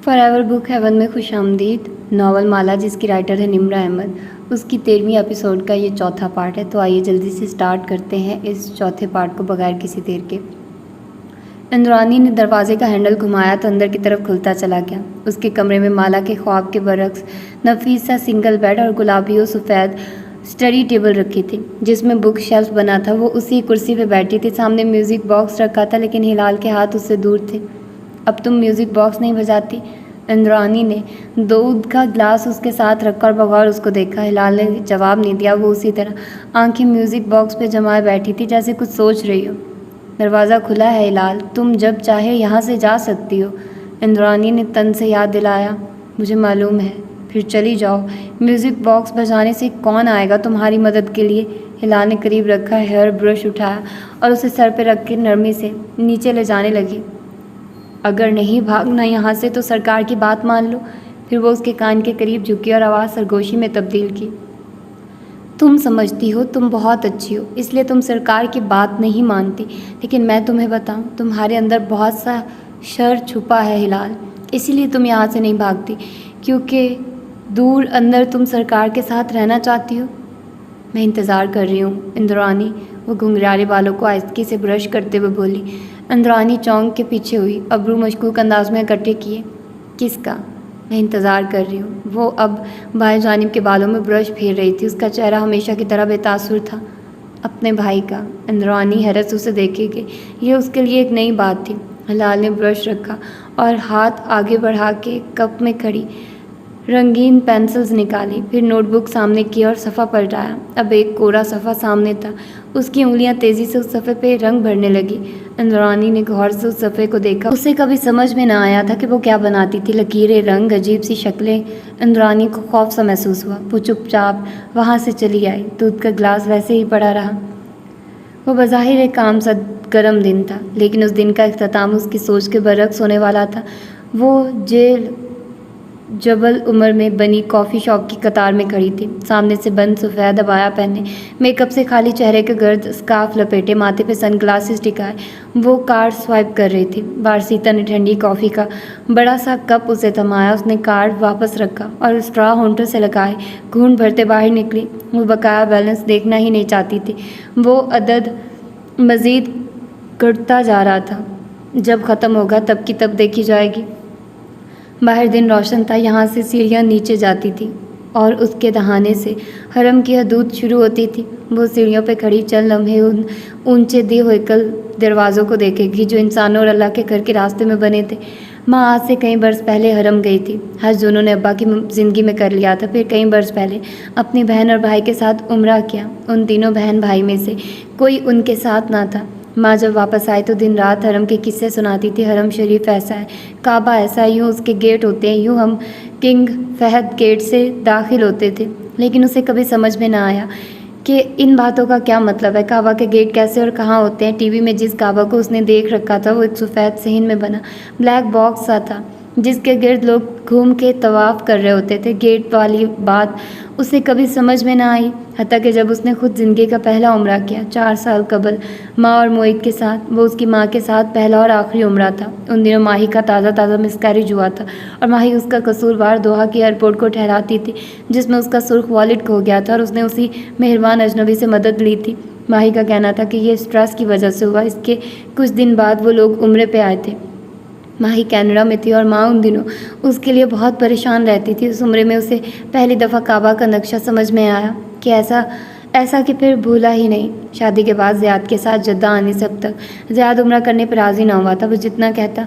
For ever book heaven میں خوش آمدید۔ ناول مالا جس کی رائٹر ہے نمرا احمد، اس کی 13ویں ایپیسوڈ کا یہ چوتھا پارٹ ہے۔ تو آئیے جلدی سے سٹارٹ کرتے ہیں اس چوتھے پارٹ کو بغیر کسی دیر کے۔ اندرانی نے دروازے کا ہینڈل گھمایا تو اندر کی طرف کھلتا چلا گیا۔ اس کے کمرے میں مالا کے خواب کے برعکس نفیس سا سنگل بیڈ اور گلابی و سفید اسٹڈی ٹیبل رکھی تھی جس میں بک شیلف بنا تھا۔ وہ اسی کرسی پہ بیٹھی تھی، سامنے میوزک باکس رکھا تھا لیکن ہلال کے ہاتھ اس سے دور تھے۔ اب تم میوزک باکس نہیں بجاتی؟ اندرانی نے دودھ کا گلاس اس کے ساتھ رکھا اور بغور اس کو دیکھا۔ ہلال نے جواب نہیں دیا، وہ اسی طرح آنکھیں میوزک باکس پہ جمائے بیٹھی تھی جیسے کچھ سوچ رہی ہو۔ دروازہ کھلا ہے ہلال، تم جب چاہے یہاں سے جا سکتی ہو، اندرانی نے تن سے یاد دلایا۔ مجھے معلوم ہے، پھر چلی جاؤ۔ میوزک باکس بجانے سے کون آئے گا تمہاری مدد کے لیے؟ ہلال نے قریب رکھا ہیئر برش اٹھایا اور اسے سر پہ رکھ کے نرمی سے نیچے لے جانے لگی۔ اگر نہیں بھاگنا یہاں سے تو سرکار کی بات مان لو۔ پھر وہ اس کے کان کے قریب جھکی اور آواز سرگوشی میں تبدیل کی۔ تم سمجھتی ہو تم بہت اچھی ہو، اس لیے تم سرکار کی بات نہیں مانتی، لیکن میں تمہیں بتاؤں تمہارے اندر بہت سا شر چھپا ہے ہلال، اسی لیے تم یہاں سے نہیں بھاگتی، کیونکہ دور اندر تم سرکار کے ساتھ رہنا چاہتی ہو۔ میں انتظار کر رہی ہوں اندرانی، وہ گھنگھرالے بالوں کو آہستگی سے برش کرتے ہوئے بولی۔ اندرانی چونک کے پیچھے ہوئی، ابرو مشکوک انداز میں اکٹھے کیے۔ کس کا؟ میں انتظار کر رہی ہوں۔ وہ اب بائیں جانب کے بالوں میں برش پھیر رہی تھی، اس کا چہرہ ہمیشہ کی طرح بے تاثر تھا۔ اپنے بھائی کا؟ اندرانی حیرت سے اسے دیکھے گی، یہ اس کے لیے ایک نئی بات تھی۔ ہلال نے برش رکھا اور ہاتھ آگے بڑھا کے کپ میں کھڑی رنگین پینسلز نکالی، پھر نوٹ بک سامنے کی اور صفحہ پلٹایا۔ اب ایک کوڑا صفحہ سامنے تھا، اس کی انگلیاں تیزی سے اس صفحے پہ رنگ بھرنے لگی۔ اندرانی نے غور سے اس صفحے کو دیکھا، اسے کبھی سمجھ میں نہ آیا تھا کہ وہ کیا بناتی تھی، لکیریں، رنگ، عجیب سی شکلیں۔ اندرانی کو خوف سا محسوس ہوا، وہ چپ چاپ وہاں سے چلی آئی۔ دودھ کا گلاس ویسے ہی پڑا رہا۔ وہ بظاہر ایک عام سا گرم دن تھا، لیکن اس دن کا اختتام اس کی سوچ کے برعکس ہونے والا تھا۔ وہ جبل عمر میں بنی کافی شاپ کی قطار میں کھڑی تھی، سامنے سے بند سفید عبایا پہنے، میک اپ سے خالی چہرے کے گرد اسکارف لپیٹے، ماتھے پہ سن گلاسز ٹکائے وہ کارڈ سوائپ کر رہی تھی۔ بارسیتا نے ٹھنڈی کافی کا بڑا سا کپ اسے تھمایا، اس نے کارڈ واپس رکھا اور اسٹرا ہونٹوں سے لگائے گھونٹ بھرتے باہر نکلی۔ وہ بقایا بیلنس دیکھنا ہی نہیں چاہتی تھی، وہ عدد مزید گھٹتا جا رہا تھا، جب ختم ہوگا تب کی تب دیکھی جائے گی۔ باہر دن روشن تھا، یہاں سے سیڑھیاں نیچے جاتی تھیں اور اس کے دہانے سے حرم کی حدود شروع ہوتی تھی۔ وہ سیڑھیوں پہ کھڑی چند لمحے ان اونچے دیوہیکل دروازوں کو دیکھے گی جو انسانوں اور اللہ کے گھر کے راستے میں بنے تھے۔ ماں آج سے کئی برس پہلے حرم گئی تھی، حج دونوں نے ابا کی زندگی میں کر لیا تھا، پھر کئی برس پہلے اپنی بہن اور بھائی کے ساتھ عمرہ کیا۔ ان تینوں بہن بھائی میں سے کوئی ان کے ساتھ نہ تھا۔ ماں جب واپس آئی تو دن رات حرم کے قصے سناتی تھی۔ حرم شریف ایسا ہے، کعبہ ایسا ہے، یوں اس کے گیٹ ہوتے ہیں، یوں ہم کنگ فہد گیٹ سے داخل ہوتے تھے، لیکن اسے کبھی سمجھ میں نہ آیا کہ ان باتوں کا کیا مطلب ہے۔ کعبہ کے گیٹ کیسے اور کہاں ہوتے ہیں؟ ٹی وی میں جس کعبہ کو اس نے دیکھ رکھا تھا وہ ایک سفید صحن میں بنا بلیک باکس سا تھا جس کے گرد لوگ گھوم کے طواف کر رہے ہوتے تھے۔ گیٹ والی بات اسے کبھی سمجھ میں نہ آئی، حتیٰ کہ جب اس نے خود زندگی کا پہلا عمرہ کیا 4 سال قبل ماں اور معید کے ساتھ۔ وہ اس کی ماں کے ساتھ پہلا اور آخری عمرہ تھا۔ ان دنوں ماہی کا تازہ مسکیریج ہوا تھا اور ماہی اس کا قصوروار دوحہ کی ایئرپورٹ کو ٹھہراتی تھی جس میں اس کا سرخ والٹ کھو گیا تھا اور اس نے اسی مہربان اجنبی سے مدد لی تھی۔ ماہی کا کہنا تھا کہ یہ سٹریس کی وجہ سے ہوا۔ اس کے کچھ دن بعد وہ لوگ عمرے پہ آئے تھے۔ ماہی کینیڈا میں تھی اور ماں ان دنوں اس کے لیے بہت پریشان رہتی تھی۔ اس عمرے میں اسے پہلی دفعہ کعبہ کا نقشہ سمجھ میں آیا کہ ایسا کہ پھر بھولا ہی نہیں۔ شادی کے بعد زیاد کے ساتھ جدہ آنے سے اب تک زیاد عمرہ کرنے پہ راضی نہ ہوا تھا۔ وہ جتنا کہتا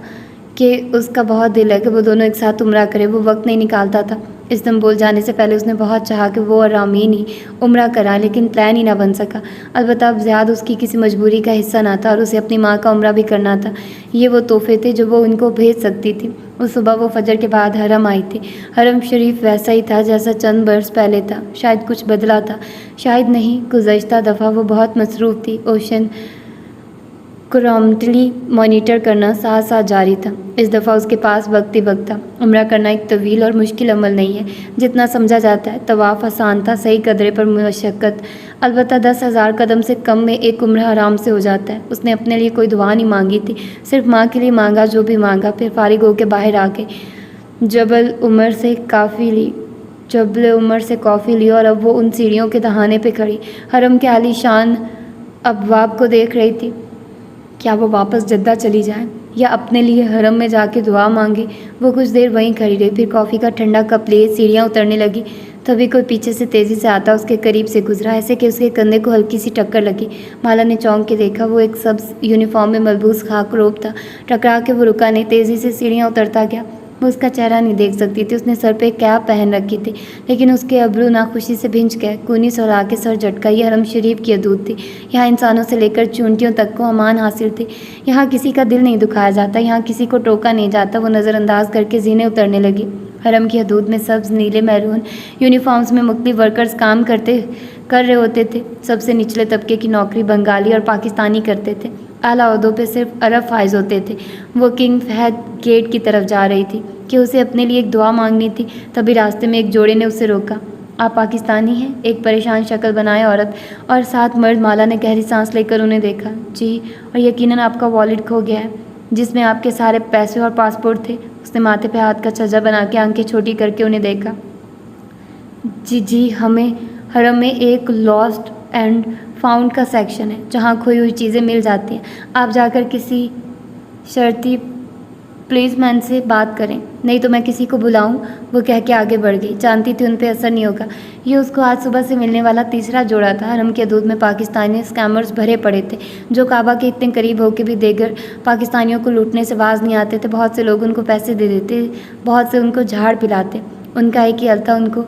کہ اس کا بہت دل ہے کہ وہ دونوں ایک ساتھ عمرہ کرے، وہ وقت نہیں نکالتا تھا۔ استنبول جانے سے پہلے اس نے بہت چاہا کہ وہ اور رامین ہی عمرہ کرائیں، لیکن پلان ہی نہ بن سکا۔ البتہ اب زیاد اس کی کسی مجبوری کا حصہ نہ تھا اور اسے اپنی ماں کا عمرہ بھی کرنا تھا۔ یہ وہ تحفے تھے جو وہ ان کو بھیج سکتی تھی۔ اس صبح وہ فجر کے بعد حرم آئی تھی۔ حرم شریف ویسا ہی تھا جیسا چند برس پہلے تھا، شاید کچھ بدلا تھا، شاید نہیں۔ گزشتہ دفعہ وہ بہت مصروف تھی، اوشن کرامٹلی مانیٹر کرنا ساتھ ساتھ جاری تھا۔ اس دفعہ اس کے پاس وقت ہی وقت تھا۔ عمرہ کرنا ایک طویل اور مشکل عمل نہیں ہے جتنا سمجھا جاتا ہے۔ طواف آسان تھا، صحیح قدرے پر مشقت، البتہ 10,000 قدم سے کم میں ایک عمرہ آرام سے ہو جاتا ہے۔ اس نے اپنے لیے کوئی دعا نہیں مانگی تھی، صرف ماں کے لیے مانگا جو بھی مانگا، پھر فارغ ہو کے باہر آ گئی۔ جبل عمر سے کافی لی اور اب وہ ان سیڑھیوں کے دہانے پہ کھڑی حرم کے عالی شان ابواب کو دیکھ رہی تھی۔ کیا وہ واپس جدہ چلی جائیں یا اپنے لیے حرم میں جا کے دعا مانگے؟ وہ کچھ دیر وہیں کھڑی رہی، پھر کافی کا ٹھنڈا کپ لیے سیڑھیاں اترنے لگی۔ تبھی کوئی پیچھے سے تیزی سے آتا اس کے قریب سے گزرا، ایسے کہ اس کے کندھے کو ہلکی سی ٹکر لگی۔ مالا نے چونک کے دیکھا، وہ ایک سبز یونیفارم میں ملبوس خاک روب تھا۔ ٹکرا کے وہ رکا نہیں، تیزی سے سیڑھیاں اترتا گیا۔ وہ اس کا چہرہ نہیں دیکھ سکتی تھی، اس نے سر پہ کیپ پہن رکھی تھی، لیکن اس کے ابرو ناخوشی سے بھنج گئے۔ کونی سہلا کے سر جھٹکا۔ یہ حرم شریف کی حدود تھی، یہاں انسانوں سے لے کر چونٹیوں تک کو امان حاصل تھی۔ یہاں کسی کا دل نہیں دکھایا جاتا، یہاں کسی کو ٹوکا نہیں جاتا۔ وہ نظر انداز کر کے زینے اترنے لگی۔ حرم کی حدود میں سبز، نیلے، میرون یونیفارمز میں مختلف ورکرز کام کر رہے ہوتے تھے۔ سب سے نچلے طبقے کی نوکری بنگالی اور پاکستانی کرتے تھے، اعلیٰ عہدوں پہ صرف عرب فائز ہوتے تھے۔ وہ کنگ فہد گیٹ کی طرف جا رہی تھی کہ اسے اپنے لیے ایک دعا مانگنی تھی، تبھی راستے میں ایک جوڑے نے اسے روکا۔ آپ پاکستانی ہیں؟ ایک پریشان شکل بنائے عورت اور 7 مرد۔ مالا نے گہری سانس لے کر انہیں دیکھا۔ جی، اور یقیناً آپ کا والیٹ کھو گیا ہے جس میں آپ کے سارے پیسے اور پاسپورٹ تھے۔ اس نے ماتھے پہ ہاتھ کا چھجا بنا کے آنکھیں چھوٹی کر کے انہیں دیکھا۔ جی، ہمیں حرم میں ایک لاسٹ اینڈ فاؤنڈ کا سیکشن ہے جہاں کھوئی ہوئی چیزیں مل جاتی ہیں۔ آپ جا کر کسی شرطی پولیس مین سے بات کریں، نہیں تو میں کسی کو بلاؤں؟ وہ کہہ کے آگے بڑھ گئی، جانتی تھی ان پہ اثر نہیں ہوگا۔ یہ اس کو آج صبح سے ملنے والا تیسرا جوڑا تھا۔ حرم کے حدود میں پاکستانی اسکیمرز بھرے پڑے تھے جو کعبہ کے اتنے قریب ہو کے بھی دیگر پاکستانیوں کو لوٹنے سے باز نہیں آتے تھے۔ بہت سے لوگ ان کو پیسے دے دیتے، بہت سے ان کو جھاڑ پلاتے۔ ان کا ایک ہی حل تھا، ان کو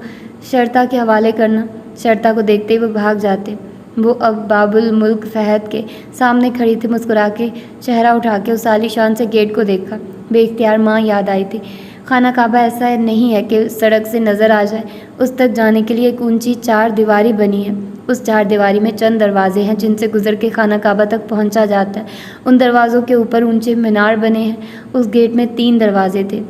شرطا کے حوالے کرنا۔ شرطا کو دیکھتے ہی وہ بھاگ جاتے۔ وہ اب باب الملک فہد کے سامنے کھڑی تھی، مسکرا کے چہرہ اٹھا کے اس عالی شان سے گیٹ کو دیکھا۔ بے اختیار ماں یاد آئی تھی۔ خانہ کعبہ ایسا نہیں ہے کہ سڑک سے نظر آ جائے، اس تک جانے کے لیے ایک اونچی 4 دیواری بنی ہے۔ اس 4 دیواری میں چند دروازے ہیں جن سے گزر کے خانہ کعبہ تک پہنچا جاتا ہے۔ ان دروازوں کے اوپر اونچے مینار بنے ہیں۔ اس گیٹ میں 3 دروازے تھے،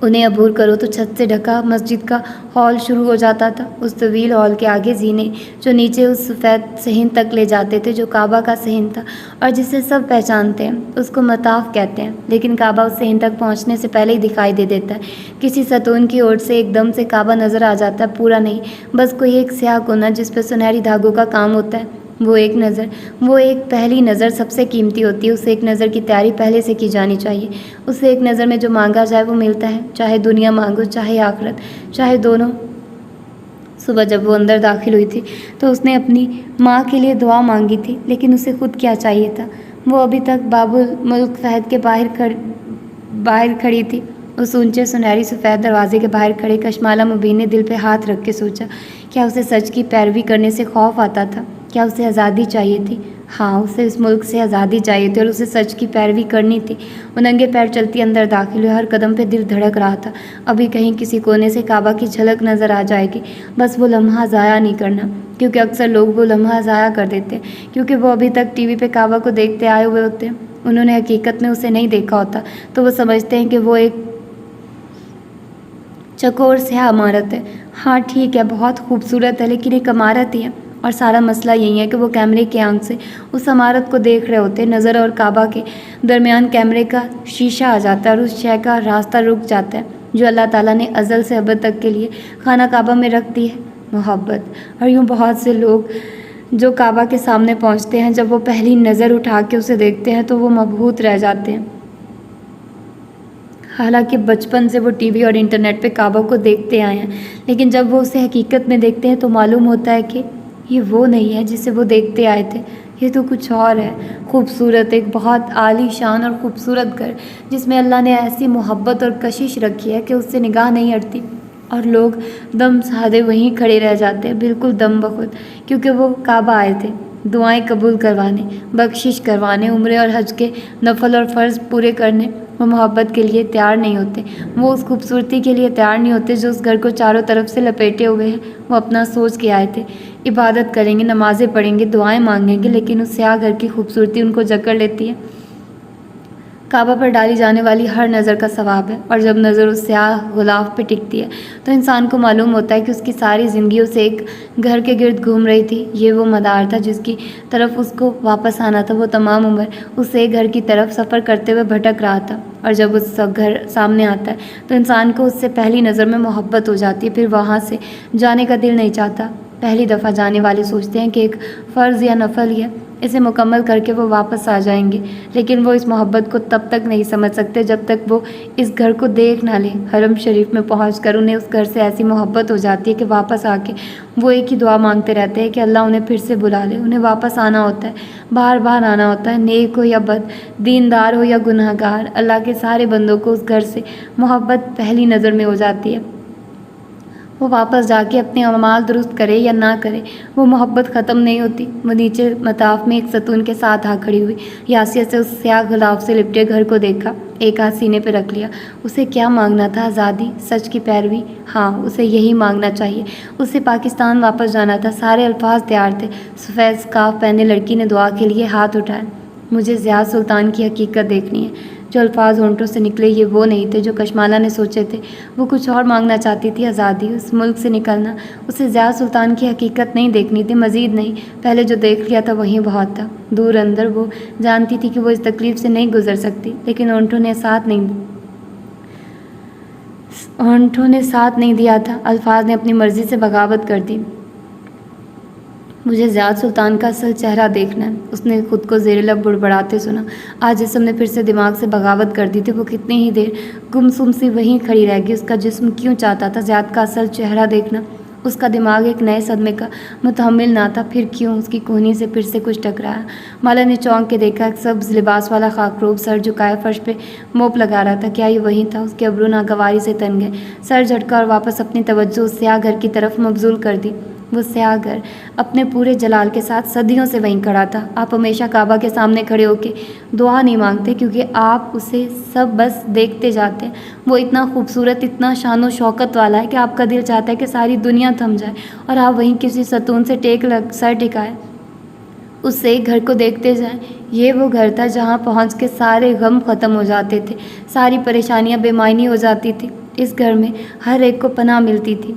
انہیں عبور کرو تو چھت سے ڈھکا مسجد کا ہال شروع ہو جاتا تھا۔ اس طویل ہال کے آگے زینے جو نیچے اس سفید صحن تک لے جاتے تھے جو کعبہ کا صحن تھا اور جسے سب پہچانتے ہیں، اس کو مطاف کہتے ہیں، لیکن کعبہ اس صحن تک پہنچنے سے پہلے ہی دکھائی دے دیتا ہے۔ کسی ستون کی اوٹ سے ایک دم سے کعبہ نظر آ جاتا ہے، پورا نہیں، بس کوئی ایک سیاہ کونا جس پہ سنہری دھاگوں کا کام ہوتا ہے۔ وہ ایک پہلی نظر سب سے قیمتی ہوتی ہے۔ اس ایک نظر کی تیاری پہلے سے کی جانی چاہیے۔ اس ایک نظر میں جو مانگا جائے وہ ملتا ہے، چاہے دنیا مانگو، چاہے آخرت، چاہے دونوں۔ صبح جب وہ اندر داخل ہوئی تھی تو اس نے اپنی ماں کے لیے دعا مانگی تھی، لیکن اسے خود کیا چاہیے تھا؟ وہ ابھی تک باب الملک فہد کے باہر کھڑی تھی، اس اونچے سنہری سفید دروازے کے باہر کھڑے کشمالہ مبین نے دل پہ ہاتھ رکھ کے سوچا، کیا اسے سچ کی پیروی کرنے سے خوف آتا تھا؟ کیا اسے آزادی چاہیے تھی؟ ہاں، اسے اس ملک سے آزادی چاہیے تھی اور اسے سچ کی پیروی کرنی تھی۔ وہ ننگے پیر چلتی اندر داخل ہوئی، ہر قدم پہ دل دھڑک رہا تھا۔ ابھی کہیں کسی کونے سے کعبہ کی جھلک نظر آ جائے گی، بس وہ لمحہ ضائع نہیں کرنا، کیونکہ اکثر لوگ وہ لمحہ ضائع کر دیتے ہیں کیونکہ وہ ابھی تک ٹی وی پہ کعبہ کو دیکھتے آئے ہوئے ہوتے ہیں۔ انہوں نے حقیقت میں اسے نہیں دیکھا ہوتا تو وہ سمجھتے ہیں کہ وہ ایک چکور سیاہ عمارت ہے۔ ہاں ٹھیک ہے، بہت خوبصورت ہے، لیکن ایک عمارت ہی ہے، اور سارا مسئلہ یہی ہے کہ وہ کیمرے کی آنکھ سے اس عمارت کو دیکھ رہے ہوتے۔ نظر اور کعبہ کے درمیان کیمرے کا شیشہ آ جاتا ہے اور اس شے کا راستہ رک جاتا ہے جو اللہ تعالیٰ نے ازل سے ابد تک کے لیے خانہ کعبہ میں رکھ دی ہے، محبت۔ اور یوں بہت سے لوگ جو کعبہ کے سامنے پہنچتے ہیں، جب وہ پہلی نظر اٹھا کے اسے دیکھتے ہیں تو وہ مبہوت رہ جاتے ہیں۔ حالانکہ بچپن سے وہ ٹی وی اور انٹرنیٹ پہ کعبہ کو دیکھتے آئے ہیں، لیکن جب وہ اسے حقیقت میں دیکھتے ہیں تو معلوم ہوتا ہے کہ یہ وہ نہیں ہے جسے وہ دیکھتے آئے تھے، یہ تو کچھ اور ہے۔ خوبصورت، ایک بہت عالی شان اور خوبصورت گھر جس میں اللہ نے ایسی محبت اور کشش رکھی ہے کہ اس سے نگاہ نہیں ہٹتی، اور لوگ دم سادے وہیں کھڑے رہ جاتے ہیں، بالکل دم بخود، کیونکہ وہ کعبہ آئے تھے دعائیں قبول کروانے، بخشش کروانے، عمرے اور حج کے نفل اور فرض پورے کرنے۔ وہ محبت کے لیے تیار نہیں ہوتے، وہ اس خوبصورتی کے لیے تیار نہیں ہوتے جو اس گھر کو چاروں طرف سے لپیٹے ہوئے ہیں۔ وہ اپنا سوچ کے آئے تھے، عبادت کریں گے، نمازیں پڑھیں گے، دعائیں مانگیں گے، لیکن اس سیاہ گھر کی خوبصورتی ان کو جکڑ لیتی ہے۔ کعبہ پر ڈالی جانے والی ہر نظر کا ثواب ہے، اور جب نظر اس سیاہ غلاف پہ ٹکتی ہے تو انسان کو معلوم ہوتا ہے کہ اس کی ساری زندگی اسے ایک گھر کے گرد گھوم رہی تھی۔ یہ وہ مدار تھا جس کی طرف اس کو واپس آنا تھا۔ وہ تمام عمر اس ایک گھر کی طرف سفر کرتے ہوئے بھٹک رہا تھا، اور جب اس گھر سامنے آتا ہے تو انسان کو اس سے پہلی نظر میں محبت ہو جاتی ہے، پھر وہاں سے جانے کا دل نہیں چاہتا۔ پہلی دفعہ جانے والے سوچتے ہیں کہ ایک فرض یا نفل ہے، اسے مکمل کر کے وہ واپس آ جائیں گے، لیکن وہ اس محبت کو تب تک نہیں سمجھ سکتے جب تک وہ اس گھر کو دیکھ نہ لیں۔ حرم شریف میں پہنچ کر انہیں اس گھر سے ایسی محبت ہو جاتی ہے کہ واپس آ کے وہ ایک ہی دعا مانگتے رہتے ہیں کہ اللہ انہیں پھر سے بلا لے۔ انہیں واپس آنا ہوتا ہے، بار بار آنا ہوتا ہے، نیک ہو یا بد، دیندار ہو یا گناہ گار، اللہ کے سارے بندوں کو اس گھر سے محبت پہلی نظر میں ہو جاتی ہے۔ وہ واپس جا کے اپنے اعمال درست کرے یا نہ کرے، وہ محبت ختم نہیں ہوتی۔ وہ نیچے مطاف میں ایک ستون کے ساتھ آ کھڑی ہوئی، یاسیہ سے اس سیاہ غلاف سے لپٹے گھر کو دیکھا، ایک ہاتھ سینے پہ رکھ لیا۔ اسے کیا مانگنا تھا؟ آزادی، سچ کی پیروی؟ ہاں، اسے یہی مانگنا چاہیے۔ اسے پاکستان واپس جانا تھا۔ سارے الفاظ تیار تھے۔ سفید سکارف پہنے لڑکی نے دعا کے لیے ہاتھ اٹھائے۔ مجھے ضیاء سلطان کی حقیقت دیکھنی ہے۔ جو الفاظ ہونٹوں سے نکلے یہ وہ نہیں تھے جو کشمالہ نے سوچے تھے۔ وہ کچھ اور مانگنا چاہتی تھی، آزادی، اس ملک سے نکلنا۔ اسے ضیاء سلطان کی حقیقت نہیں دیکھنی تھی، مزید نہیں، پہلے جو دیکھ لیا تھا وہیں بہت تھا۔ دور اندر وہ جانتی تھی کہ وہ اس تکلیف سے نہیں گزر سکتی، لیکن ہونٹوں نے ساتھ نہیں دیا تھا۔ الفاظ نے اپنی مرضی سے بغاوت کر دی۔ مجھے ضیاء سلطان کا اصل چہرہ دیکھنا ہے، اس نے خود کو زیر لب بڑبڑاتے سنا۔ آج جسم نے پھر سے دماغ سے بغاوت کر دی تھی۔ وہ کتنی ہی دیر گمسم سی وہیں کھڑی رہ گئی۔ اس کا جسم کیوں چاہتا تھا ضیاء کا اصل چہرہ دیکھنا؟ اس کا دماغ ایک نئے صدمے کا متحمل نہ تھا۔ پھر کیوں؟ اس کی کوہنی سے پھر سے کچھ ٹکرایا۔ مالا نے چونک کے دیکھا، ایک سبز لباس والا خاکروب سر جھکائے فرش پہ موپ لگا رہا تھا۔ کیا یہ وہی تھا؟ اس کے ابرو ناگواری سے تن گئے، سر جھٹکا اور واپس اپنی توجہ اس سیاہ گھر کی طرف مبذول کر دی۔ وہ سیاہ گھر اپنے پورے جلال کے ساتھ صدیوں سے وہیں کھڑا تھا۔ آپ ہمیشہ کعبہ کے سامنے کھڑے ہو کے دعا نہیں مانگتے، کیونکہ آپ اسے سب بس دیکھتے جاتے ہیں۔ وہ اتنا خوبصورت، اتنا شان و شوکت والا ہے کہ آپ کا دل چاہتا ہے کہ ساری دنیا تھم جائے اور آپ وہیں کسی ستون سے سر ٹکائے اس ایک گھر کو دیکھتے جائیں۔ یہ وہ گھر تھا جہاں پہنچ کے سارے غم ختم ہو جاتے تھے، ساری پریشانیاں بے معنی ہو جاتی تھی۔ اس گھر میں ہر ایک کو پناہ ملتی تھی۔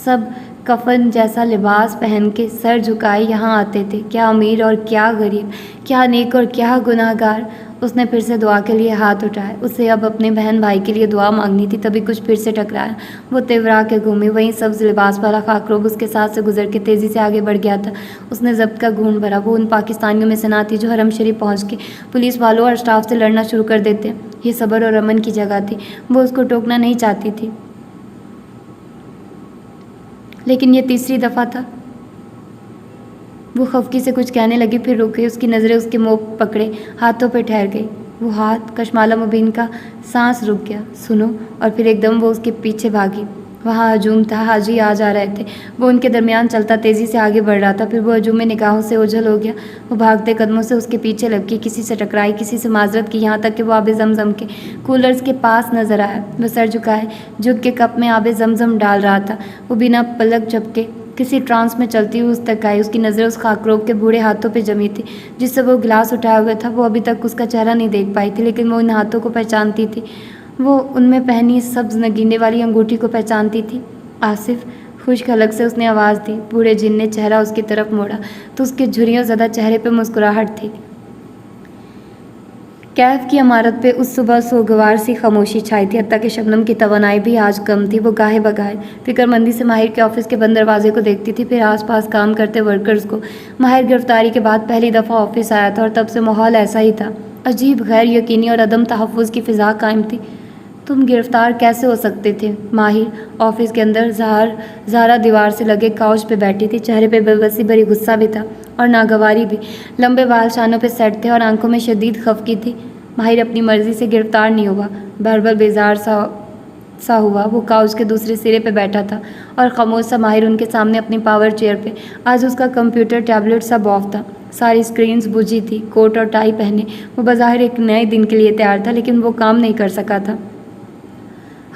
سب کفن جیسا لباس پہن کے سر جھکائے یہاں آتے تھے، کیا امیر اور کیا غریب، کیا نیک اور کیا گناہ گار۔ اس نے پھر سے دعا کے لیے ہاتھ اٹھائے۔ اسے اب اپنے بہن بھائی کے لیے دعا مانگنی تھی، تبھی کچھ پھر سے ٹکرایا۔ وہ تیورا کے گھومی، وہیں سبز لباس والا خاکروب اس کے ساتھ سے گزر کے تیزی سے آگے بڑھ گیا تھا۔ اس نے ضبط کا گھونٹ بھرا۔ وہ ان پاکستانیوں میں سے نہ تھی جو حرم شریف پہنچ کے پولیس والوں اور اسٹاف سے لڑنا شروع کر دیتے۔ یہ صبر اور امن کی جگہ تھی۔ وہ اس کو ٹوکنا نہیں چاہتی تھی، لیکن یہ تیسری دفعہ تھا۔ وہ خفگی سے کچھ کہنے لگی، پھر رک گئی۔ اس کی نظریں اس کے منہ پکڑے ہاتھوں پہ ٹھہر گئی۔ وہ ہاتھ کشمالہ مبین کا سانس رک گیا۔ سنو، اور پھر ایک دم وہ اس کے پیچھے بھاگی۔ وہاں ہجوم تھا، حاجی آ جا رہے تھے۔ وہ ان کے درمیان چلتا تیزی سے آگے بڑھ رہا تھا، پھر وہ ہجوم میں نگاہوں سے اوجھل ہو گیا۔ وہ بھاگتے قدموں سے اس کے پیچھے لپکی، کسی سے ٹکرائی، کسی سے معذرت کی، یہاں تک کہ وہ آب زمزم کے کولرز کے پاس نظر آیا۔ وہ سر جھک کے کپ میں آب زمزم ڈال رہا تھا۔ وہ بنا پلک جھپکے کسی ٹرانس میں چلتی ہوئی اس تک آئی۔ اس کی نظریں اس خاکروب کے بوڑھے ہاتھوں پہ جمی تھی جس سے وہ گلاس اٹھائے ہوئے تھا۔ وہ ابھی تک اس کا چہرہ نہیں دیکھ پائی تھی، لیکن وہ ان ہاتھوں کو پہچانتی تھی۔ وہ ان میں پہنی سبز نگینے والی انگوٹھی کو پہچانتی تھی۔ آصف، خشک حلق سے اس نے آواز دی۔ بوڑھے جن نے چہرہ اس کی طرف موڑا تو اس کے جھریوں زدہ چہرے پہ مسکراہٹ تھی۔ کیف کی عمارت پہ اس صبح سوگوار سی خاموشی چھائی تھی، حتیٰ کہ شبنم کی توانائی بھی آج کم تھی۔ وہ گاہے بگاہے فکر مندی سے ماہر کے آفس کے بند دروازے کو دیکھتی تھی، پھر آس پاس کام کرتے ورکرز کو۔ ماہر گرفتاری کے بعد پہلی دفعہ آفس آیا تھا اور تب سے ماحول ایسا ہی تھا، عجیب، غیر یقینی اور عدم تحفظ کی فضا قائم تھی۔ تم گرفتار کیسے ہو سکتے تھے؟ ماہر آفس کے اندر زہرا دیوار سے لگے کاؤچ پہ بیٹھی تھی، چہرے پہ بے بسی بھری غصہ بھی تھا اور ناگواری بھی۔ لمبے بال شانوں پہ سیٹ تھے اور آنکھوں میں شدید خفگی تھی۔ ماہر اپنی مرضی سے گرفتار نہیں ہوا، بھربھر بیزار سا ہوا۔ وہ کاؤچ کے دوسرے سرے پہ بیٹھا تھا اور خاموش سا ماہر ان کے سامنے اپنی پاور چیئر پہ۔ آج اس کا کمپیوٹر ٹیبلٹ سب آف تھا، ساری اسکرینز بجھی تھی۔ کوٹ اور ٹائی پہنے وہ بظاہر ایک نئے دن کے لیے تیار تھا، لیکن وہ کام نہیں کر سکا تھا۔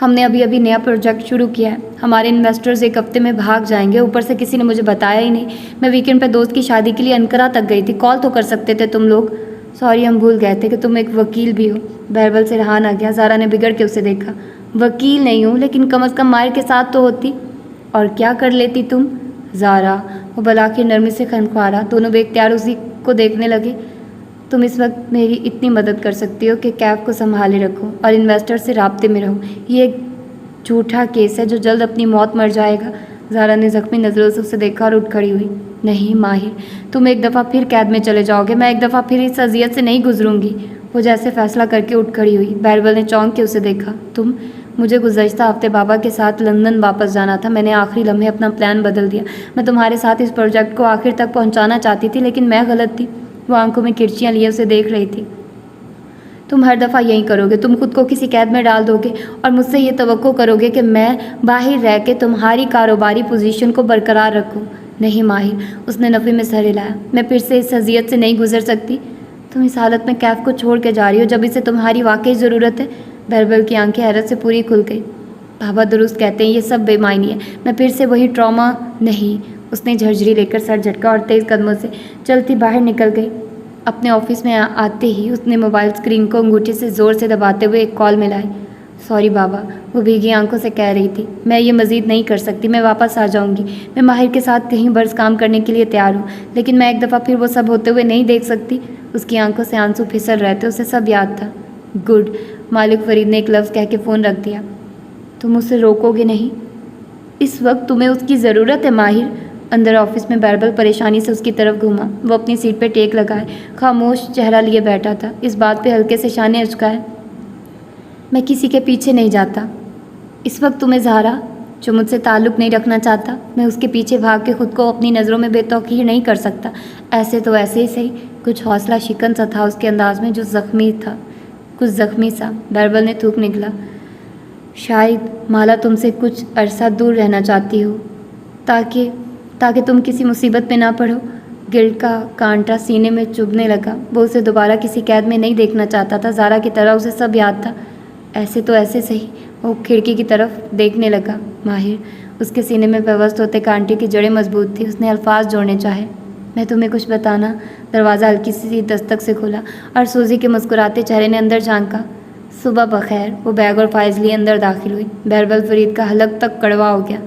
ہم نے ابھی نیا پروجیکٹ شروع کیا ہے، ہمارے انویسٹرز ایک ہفتے میں بھاگ جائیں گے، اوپر سے کسی نے مجھے بتایا ہی نہیں۔ میں ویکینڈ پہ دوست کی شادی کے لیے انقرہ تک گئی تھی، کال تو کر سکتے تھے تم لوگ۔ سوری، ہم بھول گئے تھے کہ تم ایک وکیل بھی ہو۔ بہربل سے رہا نہ گیا، زارا نے بگڑ کے اسے دیکھا۔ وکیل نہیں ہوں، لیکن کم از کم ماہر کے ساتھ تو ہوتی۔ اور کیا کر لیتی تم؟ زارا، وہ بلاخر نرمی سے کھنکھوارا۔ دونوں بے اختیار اسی کو دیکھنے لگے۔ تم اس وقت میری اتنی مدد کر سکتی ہو کہ کیف کو سنبھالے رکھو اور انویسٹر سے رابطے میں رہو۔ یہ ایک جھوٹا کیس ہے جو جلد اپنی موت مر جائے گا۔ زارا نے زخمی نظروں سے اسے دیکھا اور اٹھ کھڑی ہوئی۔ نہیں ماہر، تم ایک دفعہ پھر قید میں چلے جاؤ گے، میں ایک دفعہ پھر اس اذیت سے نہیں گزروں گی۔ وہ جیسے فیصلہ کر کے اٹھ کھڑی ہوئی۔ بہربل نے چونک کے اسے دیکھا۔ تم؟ مجھے گزشتہ ہفتے بابا کے ساتھ لندن واپس جانا تھا۔ میں نے آخری لمحے اپنا پلان بدل دیا۔ میں تمہارے ساتھ اس پروجیکٹ کو آخر تک پہنچانا چاہتی تھی، لیکن میں غلط تھی۔ وہ آنکھوں میں کرچیاں لیے اسے دیکھ رہی تھی۔ تم ہر دفعہ یہی کرو گے، تم خود کو کسی قید میں ڈال دو گے اور مجھ سے یہ توقع کرو گے کہ میں باہر رہ کے تمہاری کاروباری پوزیشن کو برقرار رکھوں۔ نہیں ماہر، اس نے نفی میں سر ہلایا، میں پھر سے اس اذیت سے نہیں گزر سکتی۔ تم اس حالت میں کیف کو چھوڑ کے جا رہی ہو جب اسے تمہاری واقعی ضرورت ہے؟ بہربل کی آنکھیں حیرت سے پوری کھل گئی۔ بابا درست کہتے ہیں، یہ سب بے معنی ہے۔ میں پھر سے وہی ٹراما نہیں۔ اس نے جھرجھری لے کر سر جھٹکا اور تیز قدموں سے چلتی باہر نکل گئی۔ اپنے آفس میں آتے ہی اس نے موبائل اسکرین کو انگوٹھی سے زور سے دباتے ہوئے ایک کال ملائی۔ سوری بابا، وہ بھیگی آنکھوں سے کہہ رہی تھی، میں یہ مزید نہیں کر سکتی، میں واپس آ جاؤں گی۔ میں ماہر کے ساتھ کہیں برس کام کرنے کے لیے تیار ہوں، لیکن میں ایک دفعہ پھر وہ سب ہوتے ہوئے نہیں دیکھ سکتی۔ اس کی آنکھوں سے آنسو پھسل رہے تھے، اسے سب یاد تھا۔ گڈ، مالک فرید نے ایک لفظ کہہ کے فون رکھ دیا۔ تم اسے روکو گے نہیں؟ اس وقت تمہیں اس کی ضرورت ہے ماہر۔ اندر آفس میں بہربل پریشانی سے اس کی طرف گھوما۔ وہ اپنی سیٹ پہ ٹیک لگائے خاموش چہرہ لیے بیٹھا تھا، اس بات پہ ہلکے سے شانے اچکائے۔ میں کسی کے پیچھے نہیں جاتا۔ اس وقت تمہیں زہرا جو مجھ سے تعلق نہیں رکھنا چاہتا، میں اس کے پیچھے بھاگ کے خود کو اپنی نظروں میں بے توقیر نہیں کر سکتا۔ ایسے تو ایسے ہی صحیح، کچھ حوصلہ شکن سا تھا اس کے انداز میں جو زخمی تھا، کچھ زخمی سا۔ بہربل نے تھوک نکلا۔ شاید مالا تم سے کچھ عرصہ دور رہنا چاہتی ہو تاکہ تم کسی مصیبت میں نہ پڑو۔ گلٹ کا کانٹا سینے میں چبھنے لگا۔ وہ اسے دوبارہ کسی قید میں نہیں دیکھنا چاہتا تھا۔ زارا کی طرح اسے سب یاد تھا۔ ایسے تو ایسے صحیح۔ وہ کھڑکی کی طرف دیکھنے لگا۔ ماہر، اس کے سینے میں پیوست ہوتے کانٹے کی جڑیں مضبوط تھی۔ اس نے الفاظ جوڑنے چاہے۔ میں تمہیں کچھ بتانا۔ دروازہ ہلکی سی دستک سے کھلا اور سوزی کے مسکراتے چہرے نے اندر جھانکا۔ صبح بخیر۔ وہ بیگ اور فائز لیے اندر داخل ہوئی۔ بہربل فرید کا حلق تک کڑوا ہو گیا۔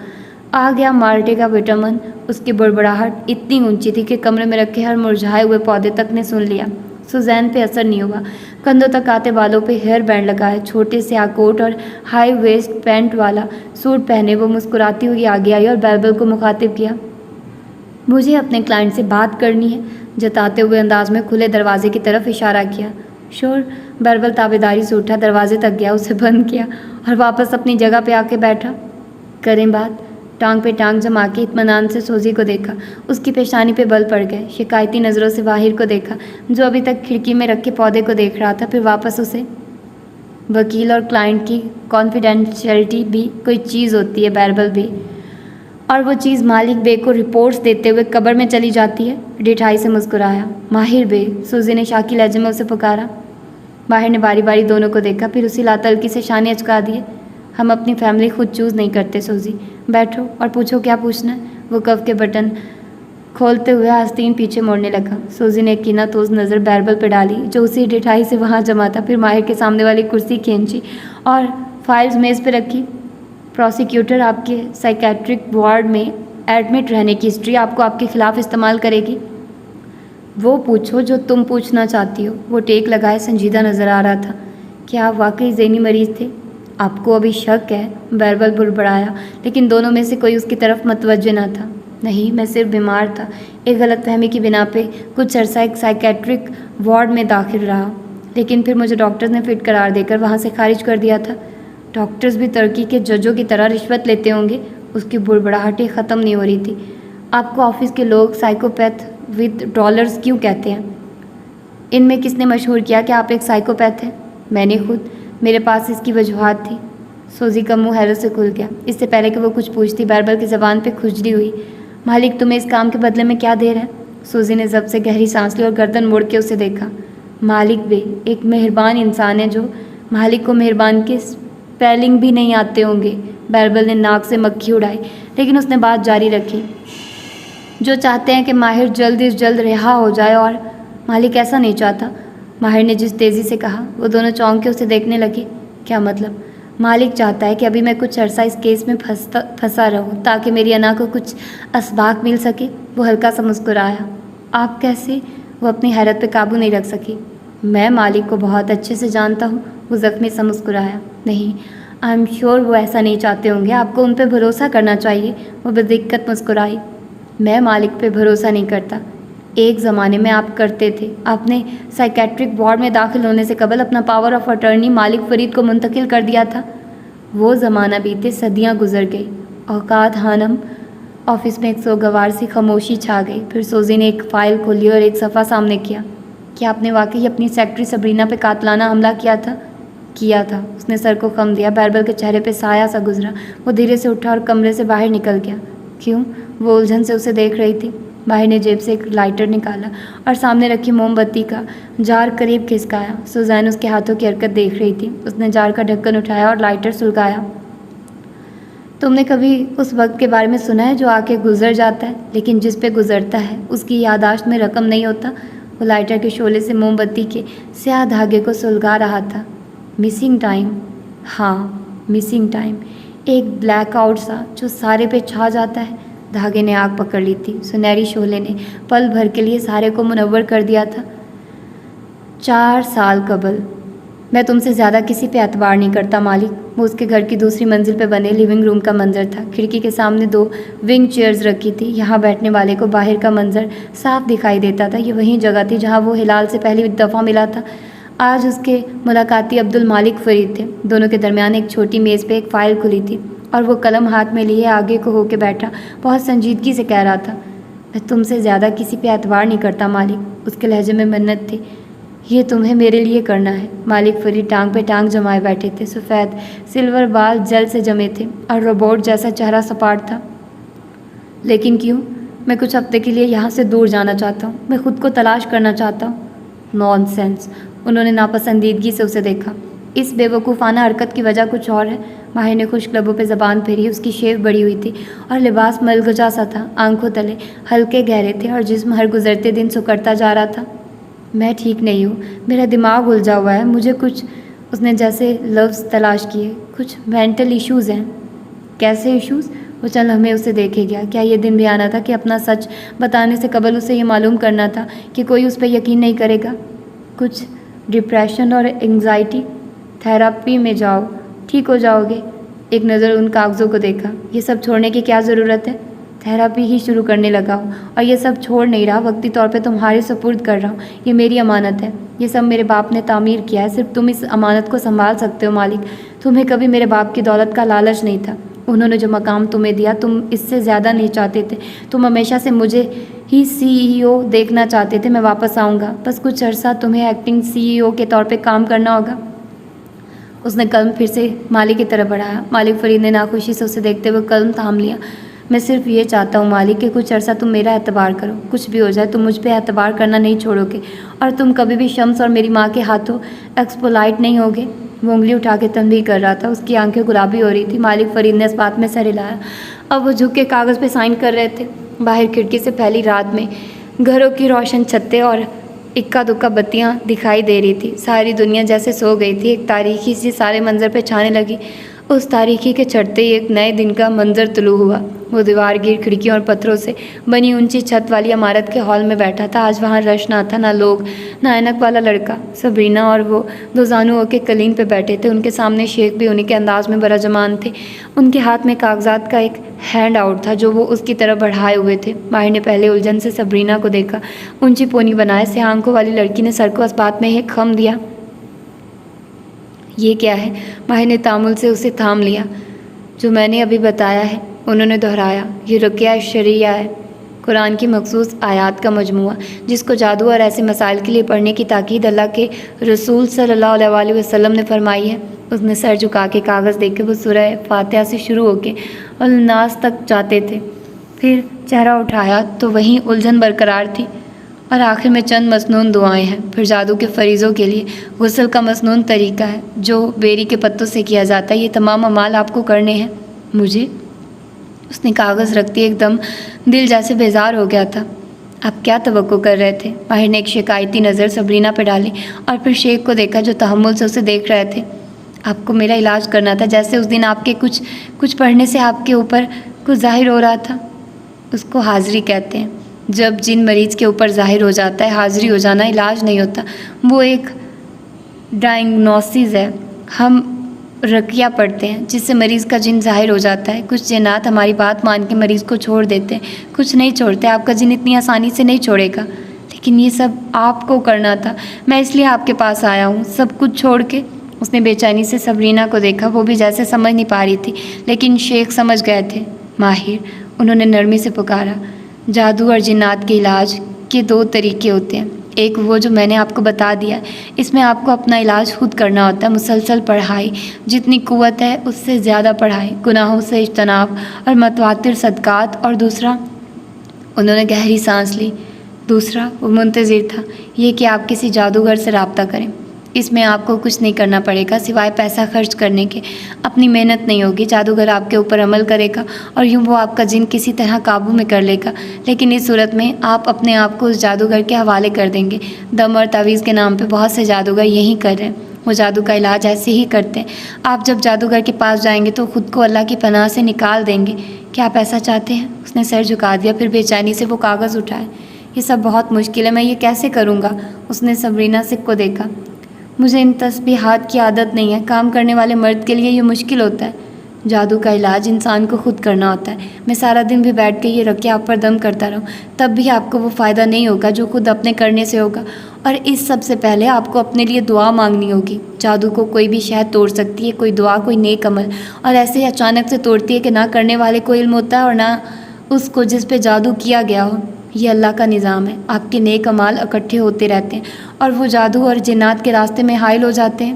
آ گیا مالٹے کا وٹامن۔ اس کی بڑبڑاہٹ اتنی اونچی تھی کہ کمرے میں رکھے ہر مرجھائے ہوئے پودے تک نے سن لیا۔ سوزین پہ اثر نہیں ہوا۔ کندھوں تک آتے بالوں پہ ہیئر بینڈ لگائے، چھوٹے سے کوٹ اور ہائی ویسٹ پینٹ والا سوٹ پہنے وہ مسکراتی ہوئی آگے آئی اور بہربل کو مخاطب کیا۔ مجھے اپنے کلائنٹ سے بات کرنی ہے، جتاتے ہوئے انداز میں کھلے دروازے کی طرف اشارہ کیا۔ شور۔ بہربل تابیداری سے اٹھا، دروازے تک گیا، اسے بند کیا اور واپس اپنی جگہ پہ آ کے بیٹھا۔ کریں بات؟ ٹانگ پہ ٹانگ جما کے اطمینان سے سوزی کو دیکھا۔ اس کی پیشانی پہ بل پڑ گئے۔ شکایتی نظروں سے باہر کو دیکھا جو ابھی تک کھڑکی میں رکھے پودے کو دیکھ رہا تھا، پھر واپس اسے۔ وکیل اور کلائنٹ کی کانفیڈینشیلٹی بھی کوئی چیز ہوتی ہے بہربل بھی، اور وہ چیز مالک بے کو رپورٹس دیتے ہوئے قبر میں چلی جاتی ہے۔ ڈٹھائی سے مسکرایا۔ ماہر بے، سوزی نے شاکی لہجے میں اسے پکارا۔ باہر نے باری باری دونوں کو دیکھا، پھر اسی لاتلکی سے شانے اچکا دیے۔ ہم اپنی فیملی خود چوز نہیں کرتے سوزی، بیٹھو اور پوچھو کیا پوچھنا ہے۔ وہ کف کے بٹن کھولتے ہوئے آستین پیچھے موڑنے لگا۔ سوزی نے ایک کینہ توز نظر بہربل پہ ڈالی جو اسی ڈٹھائی سے وہاں جمع تھا، پھر ماہر کے سامنے والی کرسی کھینچی اور فائلز میز پہ رکھی۔ پروسیکیوٹر آپ کے سائیکیٹرک وارڈ میں ایڈمٹ رہنے کی ہسٹری آپ کو آپ کے خلاف استعمال کرے گی۔ وہ پوچھو جو تم پوچھنا چاہتی ہو۔ وہ ٹیک لگائے سنجیدہ نظر آ رہا تھا۔ کیا آپ واقعی ذہنی مریض تھے؟ آپ کو ابھی شک ہے؟ بہربل بڑبڑایا، لیکن دونوں میں سے کوئی اس کی طرف متوجہ نہ تھا۔ نہیں، میں صرف بیمار تھا، ایک غلط فہمی کی بنا پہ کچھ عرصہ ایک سائیکیٹرک وارڈ میں داخل رہا، لیکن پھر مجھے ڈاکٹرز نے فٹ قرار دے کر وہاں سے خارج کر دیا تھا۔ ڈاکٹرز بھی ترکی کے ججوں کی طرح رشوت لیتے ہوں گے؟ اس کی بڑبڑاہٹیں ختم نہیں ہو رہی تھی۔ آپ کو آفس کے لوگ سائیکوپیتھ ود ڈالرز کیوں کہتے ہیں؟ ان میں کس نے مشہور کیا کہ آپ ایک سائیکوپیتھ ہیں؟ میں نے خود، میرے پاس اس کی وجوہات تھی۔ سوزی کا منہ حیرت سے کھل گیا۔ اس سے پہلے کہ وہ کچھ پوچھتی، بہربل کی زبان پہ کھجلی ہوئی۔ مالک تمہیں اس کام کے بدلے میں کیا دے رہا ہے؟ سوزی نے ضبط سے گہری سانس لی اور گردن موڑ کے اسے دیکھا۔ مالک بے ایک مہربان انسان ہے جو مالک کو مہربان کے اسپیلنگ بھی نہیں آتے ہوں گے۔ بہربل نے ناک سے مکھی اڑائی، لیکن اس نے بات جاری رکھی۔ جو چاہتے ہیں کہ ماہر جلد از جلد رہا ہو جائے، اور مالک ایسا نہیں چاہتا۔ ماہر نے جس تیزی سے کہا وہ دونوں چونک کے اسے دیکھنے لگے۔ کیا مطلب؟ مالک چاہتا ہے کہ ابھی میں کچھ عرصہ اس کیس میں پھنسا رہوں تاکہ میری انا کو کچھ اسباق مل سکے۔ وہ ہلکا سا مسکرایا۔ آپ کیسے؟ وہ اپنی حیرت پہ قابو نہیں رکھ سکی۔ میں مالک کو بہت اچھے سے جانتا ہوں۔ وہ زخمی سا مسکرایا۔ نہیں، آئی ایم شیور وہ ایسا نہیں چاہتے ہوں گے، آپ کو ان پہ بھروسہ کرنا چاہیے۔ وہ بدقت مسکرائی۔ میں مالک پہ بھروسہ نہیں کرتا۔ ایک زمانے میں آپ کرتے تھے۔ آپ نے سائیکیٹرک وارڈ میں داخل ہونے سے قبل اپنا پاور آف اٹرنی مالک فرید کو منتقل کر دیا تھا۔ وہ زمانہ بیتے، صدیاں گزر گئی۔ اوقات خانم آفس میں ایک سوگوار سی خاموشی چھا گئی۔ پھر سوزی نے ایک فائل کھولی اور ایک صفحہ سامنے کیا۔ کیا آپ نے واقعی اپنی سیکرٹری سبرینا پہ قاتلانہ حملہ کیا تھا؟ کیا تھا۔ اس نے سر کو خم دیا۔ بیربل کے چہرے پہ سایہ سا گزرا۔ وہ دھیرے سے اٹھا اور کمرے سے باہر نکل گیا۔ کیوں؟ وہ الجھن سے اسے دیکھ رہی تھی۔ باہر نے جیب سے ایک لائٹر نکالا اور سامنے رکھی موم بتی کا جار قریب کھسکایا۔ سوزین اس کے ہاتھوں کی حرکت دیکھ رہی تھی۔ اس نے جار کا ڈھکن اٹھایا اور لائٹر سلگایا۔ تم نے کبھی اس وقت کے بارے میں سنا ہے جو آ کے گزر جاتا ہے لیکن جس پہ گزرتا ہے اس کی یادداشت میں رقم نہیں ہوتا؟ وہ لائٹر کے شعلے سے موم بتی کے سیاہ دھاگے کو سلگا رہا تھا۔ Missing time? ہاں، مسنگ ٹائم، ایک بلیک آؤٹ سا جو سارے پہ چھا جاتا ہے۔ دھاگے نے آگ پکڑ لی تھی۔ سنہری شعلے نے پل بھر کے لیے سارے کو منور کر دیا تھا۔ 4 سال قبل۔ میں تم سے زیادہ کسی پہ اعتبار نہیں کرتا مالک۔ وہ اس کے گھر کی دوسری منزل پہ بنے لیونگ روم کا منظر تھا۔ کھڑکی کے سامنے 2 ونگ چیئرز رکھی تھی۔ یہاں بیٹھنے والے کو باہر کا منظر صاف دکھائی دیتا تھا۔ یہ وہی جگہ تھی جہاں وہ ہلال سے پہلی دفعہ ملا تھا۔ آج اس کے ملاقاتی عبدالمالک فرید تھے۔ دونوں کے درمیان ایک چھوٹی میز پہ ایک فائل کھلی تھی اور وہ قلم ہاتھ میں لیے آگے کو ہو کے بیٹھا بہت سنجیدگی سے کہہ رہا تھا، میں تم سے زیادہ کسی پہ اعتبار نہیں کرتا مالک۔ اس کے لہجے میں منت تھی۔ یہ تمہیں میرے لیے کرنا ہے۔ مالک فرید ٹانگ پہ ٹانگ جمائے بیٹھے تھے۔ سفید سلور بال جل سے جمے تھے اور روبوٹ جیسا چہرہ سپاٹ تھا۔ لیکن کیوں؟ میں کچھ ہفتے کے لیے یہاں سے دور جانا چاہتا ہوں۔ میں خود کو تلاش کرنا چاہتا ہوں۔ نان سینس۔ انہوں نے ناپسندیدگی سے اسے دیکھا۔ اس بے وقوفانہ حرکت کی وجہ کچھ اور ہے۔ ماہر نے خشک لبوں پہ زبان پھیری۔ اس کی شیو بڑی ہوئی تھی اور لباس ملگجا سا تھا۔ آنکھوں تلے ہلکے گہرے تھے اور جسم ہر گزرتے دن سکڑتا جا رہا تھا۔ میں ٹھیک نہیں ہوں، میرا دماغ الجھا ہوا ہے، مجھے کچھ، اس نے جیسے لفظ تلاش کیے، کچھ مینٹل ایشوز ہیں۔ کیسے ایشوز؟ وہ چند لمحے اسے دیکھے گیا۔ کیا یہ دن بھی آنا تھا کہ اپنا سچ بتانے سے قبل اسے یہ معلوم کرنا تھا کہ کوئی اس پہ یقین نہیں کرے گا؟ کچھ ڈپریشن اور انگزائٹی؟ تھراپی میں جاؤ، ٹھیک ہو جاؤ گے۔ ایک نظر ان کاغذوں کو دیکھا۔ یہ سب چھوڑنے کی کیا ضرورت ہے؟ تھراپی ہی شروع کرنے لگا ہوں اور یہ سب چھوڑ نہیں رہا، وقتی طور پہ تمہارے سپرد کر رہا ہوں۔ یہ میری امانت ہے، یہ سب میرے باپ نے تعمیر کیا ہے، صرف تم اس امانت کو سنبھال سکتے ہو مالک۔ تمہیں کبھی میرے باپ کی دولت کا لالچ نہیں تھا۔ انہوں نے جو مقام تمہیں دیا تم اس سے زیادہ نہیں چاہتے تھے۔ تم ہمیشہ سے مجھے ہی CEO دیکھنا چاہتے تھے۔ میں واپس آؤں گا، بس کچھ عرصہ تمہیں ایکٹنگ CEO کے طور پہ کام کرنا ہوگا۔ اس نے قلم پھر سے مالک کی طرف بڑھایا۔ مالک فرید نے ناخوشی سے اسے دیکھتے ہوئے قلم تھام لیا۔ میں صرف یہ چاہتا ہوں مالک کہ کچھ عرصہ تم میرا اعتبار کرو۔ کچھ بھی ہو جائے تم مجھ پہ اعتبار کرنا نہیں چھوڑو گے اور تم کبھی بھی شمس اور میری ماں کے ہاتھوں ایکسپلائٹ نہیں ہوگے۔ وہ انگلی اٹھا کے تنبیہ کر رہا تھا۔ اس کی آنکھیں گلابی ہو رہی تھی۔ مالک فرید نے اس بات میں سر ہلایا۔ اب وہ جھک کے کاغذ پہ سائن کر رہے تھے۔ باہر کھڑکی سے پھیلی رات میں گھروں کی روشن چھتیں اور اکا دکا بتیاں دکھائی دے رہی تھی۔ ساری دنیا جیسے سو گئی تھی۔ ایک تاریکی سی سارے منظر پہ چھانے لگی۔ اس تاریکی کے چڑھتے ہی ایک نئے دن کا منظر طلوع ہوا۔ وہ دیوار گیر کھڑکیوں اور پتھروں سے بنی اونچی چھت والی عمارت کے ہال میں بیٹھا تھا۔ آج وہاں رش نہ تھا، نہ لوگ، نہ اینک والا لڑکا۔ سبرینا اور وہ دو زانو ہو کے قلین پہ بیٹھے تھے۔ ان کے سامنے شیخ بھی انہیں کے انداز میں برجمان تھے۔ ان کے ہاتھ میں کاغذات کا ایک ہینڈ آؤٹ تھا جو وہ اس کی طرف بڑھائے ہوئے تھے۔ ماہر نے پہلے الجھن سے سبرینا کو دیکھا۔ اونچی پونی بنائے سیاہ آنکھوں والی لڑکی نے سر کو اس بات میں ایک خم دیا۔ یہ کیا ہے؟ ماہر نے تامل سے اسے تھام لیا۔ جو میں نے ابھی بتایا ہے، انہوں نے دہرایا، یہ رقیہ شرعیہ ہے، قرآن کی مخصوص آیات کا مجموعہ جس کو جادو اور ایسے مسائل کے لیے پڑھنے کی تاکید اللہ کے رسول صلی اللہ علیہ وسلم نے فرمائی ہے۔ اس نے سر جھکا کے کاغذ دیکھ کے وہ سورہ فاتحہ سے شروع ہو کے الناس تک جاتے تھے، پھر چہرہ اٹھایا تو وہیں الجھن برقرار تھی، اور آخر میں چند مسنون دعائیں ہیں۔ پھر جادو کے فریضوں کے لیے غسل کا مسنون طریقہ ہے جو بیری کے پتوں سے کیا جاتا ہے۔ یہ تمام اعمال آپ کو کرنے ہیں۔ مجھے؟ اس نے کاغذ رکھتی ایک دم دل جیسے بیزار ہو گیا تھا۔ آپ کیا توقع کر رہے تھے؟ ماہر نے ایک شکایتی نظر صبرینہ پہ ڈالی اور پھر شیخ کو دیکھا جو تحمل سے اسے دیکھ رہے تھے۔ آپ کو میرا علاج کرنا تھا، جیسے اس دن آپ کے کچھ پڑھنے سے آپ کے اوپر کچھ ظاہر ہو رہا تھا۔ اس کو حاضری کہتے ہیں۔ جب جن مریض کے اوپر ظاہر ہو جاتا ہے، حاضری ہو جانا علاج نہیں ہوتا، وہ ایک ڈائگنوسس ہے۔ ہم رقیہ پڑھتے ہیں جس سے مریض کا جن ظاہر ہو جاتا ہے۔ کچھ جنات ہماری بات مان کے مریض کو چھوڑ دیتے ہیں، کچھ نہیں چھوڑتے۔ آپ کا جن اتنی آسانی سے نہیں چھوڑے گا، لیکن یہ سب آپ کو کرنا تھا۔ میں اس لیے آپ کے پاس آیا ہوں، سب کچھ چھوڑ کے۔ اس نے بے چینی سے صبرینہ کو دیکھا، وہ بھی جیسے سمجھ نہیں پا رہی تھی، لیکن شیخ سمجھ گئے تھے۔ ماہر، انہوں نے نرمی سے پکارا، جادو اور جنات کے علاج کے 2 طریقے ہوتے ہیں۔ ایک وہ جو میں نے آپ کو بتا دیا، اس میں آپ کو اپنا علاج خود کرنا ہوتا ہے، مسلسل پڑھائی، جتنی قوت ہے اس سے زیادہ پڑھائی، گناہوں سے اجتناب اور متواتر صدقات۔ اور دوسرا، انہوں نے گہری سانس لی، دوسرا وہ منتظر تھا، یہ کہ آپ کسی جادوگر سے رابطہ کریں۔ اس میں آپ کو کچھ نہیں کرنا پڑے گا سوائے پیسہ خرچ کرنے کے، اپنی محنت نہیں ہوگی۔ جادوگر آپ کے اوپر عمل کرے گا اور یوں وہ آپ کا جن کسی طرح قابو میں کر لے گا، لیکن اس صورت میں آپ اپنے آپ کو اس جادوگر کے حوالے کر دیں گے۔ دم اور تعویذ کے نام پہ بہت سے جادوگر یہی کر رہے ہیں، وہ جادو کا علاج ایسے ہی کرتے ہیں۔ آپ جب جادوگر کے پاس جائیں گے تو خود کو اللہ کی پناہ سے نکال دیں گے۔ کیا آپ ایسا چاہتے ہیں؟ اس نے سر جھکا دیا، پھر بے چینی سے وہ کاغذ اٹھائے۔ یہ سب بہت مشکل ہے، میں یہ کیسے کروں گا؟ اس نے صبرینہ کو دیکھا۔ مجھے ان تسبیحات کی عادت نہیں ہے، کام کرنے والے مرد کے لیے یہ مشکل ہوتا ہے۔ جادو کا علاج انسان کو خود کرنا ہوتا ہے۔ میں سارا دن بھی بیٹھ کے یہ رقیہ آپ پر دم کرتا رہوں، تب بھی آپ کو وہ فائدہ نہیں ہوگا جو خود اپنے کرنے سے ہوگا۔ اور اس سب سے پہلے آپ کو اپنے لیے دعا مانگنی ہوگی۔ جادو کو کوئی بھی شے توڑ سکتی ہے، کوئی دعا، کوئی نیک عمل، اور ایسے ہی اچانک سے توڑتی ہے کہ نہ کرنے والے کو علم ہوتا ہے اور نہ اس کو جس پہ جادو کیا گیا ہو۔ یہ اللہ کا نظام ہے، آپ کے نیک اعمال اکٹھے ہوتے رہتے ہیں اور وہ جادو اور جنات کے راستے میں حائل ہو جاتے ہیں۔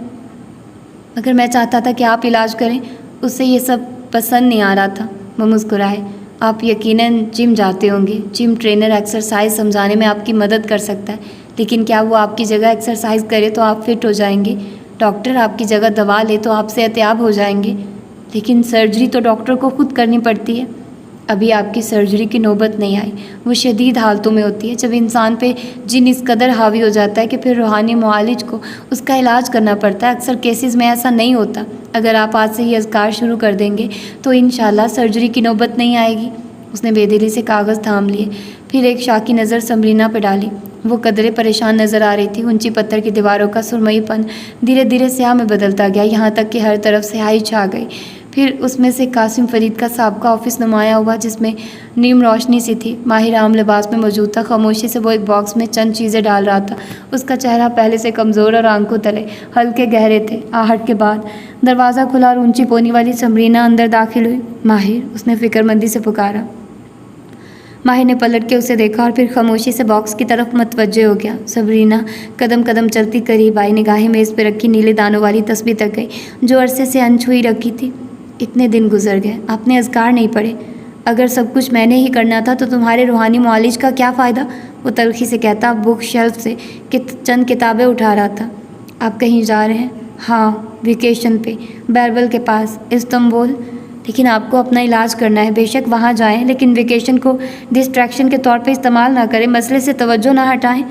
اگر میں چاہتا تھا کہ آپ علاج کریں، اسے یہ سب پسند نہیں آ رہا تھا۔ وہ مسکرائے۔ آپ یقیناً جم جاتے ہوں گے، جم ٹرینر ایکسرسائز سمجھانے میں آپ کی مدد کر سکتا ہے، لیکن کیا وہ آپ کی جگہ ایکسرسائز کرے تو آپ فٹ ہو جائیں گے؟ ڈاکٹر آپ کی جگہ دوا لے تو آپ صحت یاب ہو جائیں گے، لیکن سرجری تو ڈاکٹر کو خود کرنی پڑتی ہے۔ ابھی آپ کی سرجری کی نوبت نہیں آئی، وہ شدید حالتوں میں ہوتی ہے جب انسان پہ جن اس قدر حاوی ہو جاتا ہے کہ پھر روحانی معالج کو اس کا علاج کرنا پڑتا ہے۔ اکثر کیسز میں ایسا نہیں ہوتا۔ اگر آپ آج سے ہی اذکار شروع کر دیں گے تو انشاءاللہ سرجری کی نوبت نہیں آئے گی۔ اس نے بے دلی سے کاغذ تھام لیے، پھر ایک شاکی نظر صبرینہ پہ ڈالی۔ وہ قدرے پریشان نظر آ رہی تھی۔ اونچی پتھر کی دیواروں کا سرمئی پن دھیرے دھیرے سیاہ میں بدلتا گیا، یہاں تک کہ ہر طرف سیاہی چھا گئی۔ پھر اس میں سے قاسم فرید کا سابقہ آفس نمایاں ہوا، جس میں نیم روشنی سی تھی۔ ماہر عام لباس میں موجود تھا، خاموشی سے وہ ایک باکس میں چند چیزیں ڈال رہا تھا۔ اس کا چہرہ پہلے سے کمزور اور آنکھوں تلے ہلکے گہرے تھے۔ آہٹ کے بعد دروازہ کھلا اور اونچی پونی والی صبرینہ اندر داخل ہوئی۔ ماہر، اس نے فکر مندی سے پکارا۔ ماہر نے پلٹ کے اسے دیکھا اور پھر خاموشی سے باکس کی طرف متوجہ ہو گیا۔ صبرینہ قدم قدم چلتی قریب آئی، نگاہیں میز پہ رکھی نیلے دانوں والی تسبیح تک گئی جو عرصے سے انچھوئی رکھی تھی۔ اتنے دن گزر گئے، آپ نے اذکار نہیں پڑھے۔ اگر سب کچھ میں نے ہی کرنا تھا تو تمہارے روحانی معالج کا کیا فائدہ؟ وہ تلخی سے کہتا بک شیلف سے چند کتابیں اٹھا رہا تھا۔ آپ کہیں جا رہے ہیں؟ ہاں، ویکیشن پہ، بیربل کے پاس، استنبول۔ لیکن آپ کو اپنا علاج کرنا ہے، بے شک وہاں جائیں، لیکن ویکیشن کو ڈسٹریکشن کے طور پہ استعمال نہ کریں، مسئلے سے توجہ نہ ہٹائیں۔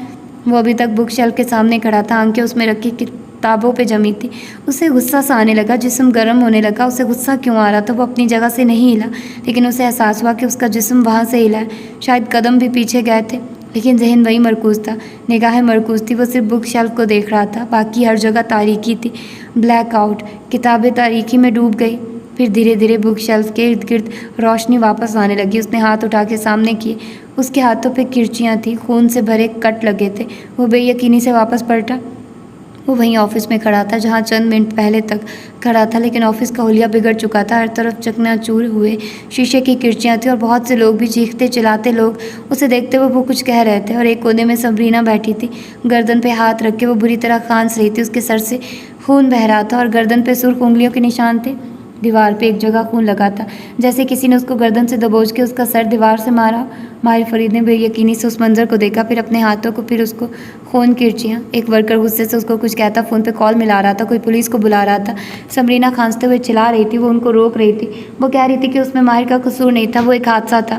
وہ ابھی تک بک شیلف کے سامنے کھڑا تھا، آنکھیں اس میں رکھی کتابوں پہ جمی تھی۔ اسے غصہ سا آنے لگا، جسم گرم ہونے لگا۔ اسے غصہ کیوں آ رہا تھا؟ وہ اپنی جگہ سے نہیں ہلا، لیکن اسے احساس ہوا کہ اس کا جسم وہاں سے ہلا ہے۔ شاید قدم بھی پیچھے گئے تھے، لیکن ذہن وہی مرکوز تھا، نگاہیں مرکوز تھی۔ وہ صرف بک شیلف کو دیکھ رہا تھا، باقی ہر جگہ تاریکی تھی، بلیک آؤٹ۔ کتابیں تاریکی میں ڈوب گئی۔ پھر دھیرے دھیرے بک شیلف کے ارد گرد روشنی واپس آنے لگی۔ اس نے ہاتھ اٹھا کے سامنے کیے، اس کے ہاتھوں پہ کرچیاں تھیں، خون سے بھرے کٹ لگے تھے۔ وہ بے یقینی سے واپس پلٹا۔ وہ وہیں آفس میں کھڑا تھا جہاں چند منٹ پہلے تک کھڑا تھا، لیکن آفس کا حلیہ بگڑ چکا تھا۔ ہر طرف چکنا چور ہوئے شیشے کی کرچیاں تھیں اور بہت سے لوگ بھی چیختے چلاتے لوگ اسے دیکھتے ہوئے وہ کچھ کہہ رہے تھے۔ اور ایک کونے میں صبرینہ بیٹھی تھی، گردن پہ ہاتھ رکھ کے وہ بری طرح کھانس رہی تھی۔ اس کے سر سے خون بہہ رہا تھا اور گردن پہ سرخ انگلیوں کے نشان تھے۔ دیوار پہ ایک جگہ خون لگا تھا، جیسے کسی نے اس کو گردن سے دبوچ کے اس کا سر دیوار سے مارا۔ ماہر فرید نے بے یقینی سے اس منظر کو دیکھا، پھر اپنے ہاتھوں کو، پھر اس کو خون کرچیاں۔ ایک ورکر غصے سے اس کو کچھ کہتا فون پہ کال ملا رہا تھا، کوئی پولیس کو بلا رہا تھا۔ صبرینہ کھانستے ہوئے چلا رہی تھی، وہ ان کو روک رہی تھی۔ وہ کہہ رہی تھی کہ اس میں ماہر کا قصور نہیں تھا، وہ ایک حادثہ تھا۔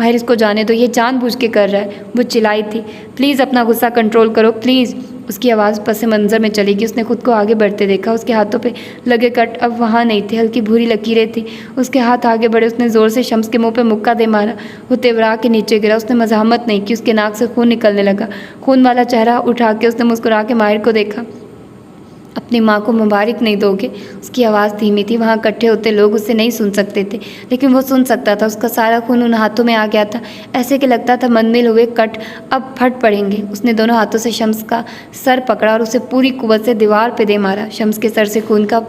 ماہر اس کو جانے دو، یہ جان بوجھ کے کر رہا ہے، وہ چلائی تھی۔ پلیز اپنا غصہ کنٹرول کرو پلیز۔ اس کی آواز پس منظر میں چلی گئی۔ اس نے خود کو آگے بڑھتے دیکھا، اس کے ہاتھوں پہ لگے کٹ اب وہاں نہیں تھے، ہلکی بھوری لکیریں تھیں۔ اس کے ہاتھ آگے بڑھے، اس نے زور سے شمس کے منہ پہ مکہ دے مارا، وہ تیورا کے نیچے گرا۔ اس نے مزاحمت نہیں کی، اس کے ناک سے خون نکلنے لگا۔ خون والا چہرہ اٹھا کے اس نے مسکرا کے ماہر کو دیکھا۔ اپنی ماں کو مبارک نہیں دو گے؟ اس کی آواز دھیمی تھی، وہاں اکٹھے ہوتے لوگ اسے نہیں سن سکتے تھے، لیکن وہ سن سکتا تھا۔ اس کا سارا خون ان ہاتھوں میں آ گیا تھا، ایسے کہ لگتا تھا منمل ہوئے کٹ اب پھٹ پڑیں گے۔ اس نے دونوں ہاتھوں سے شمس کا سر پکڑا اور اسے پوری قوت سے دیوار پہ دے مارا۔ شمس کے سر سے خون کا